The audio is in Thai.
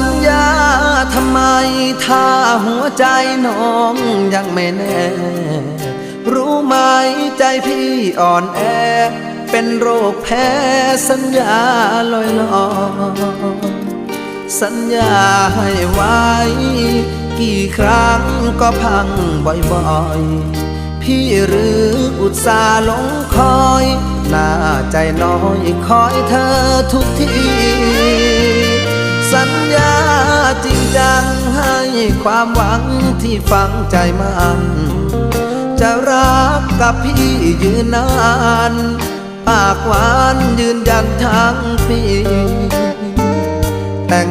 ญญาทำไมถ้าหัวใจน้องยังไม่แน่รู้ไหมใจพี่อ่อนแอเป็นโรคแพ้สัญญาลอยลอยสัญญาให้ไว้กี่ครั้งก็พังบ่อยๆพี่หรืออุตส่าห์หลงคอยหน้าใจน้อยคอยเธอทุกทีสัญญาจริงจังให้ความหวังที่ฝังใจมันจะรักกับพี่ยืนนานปากหวานยืนยันทั้งปีแต่ง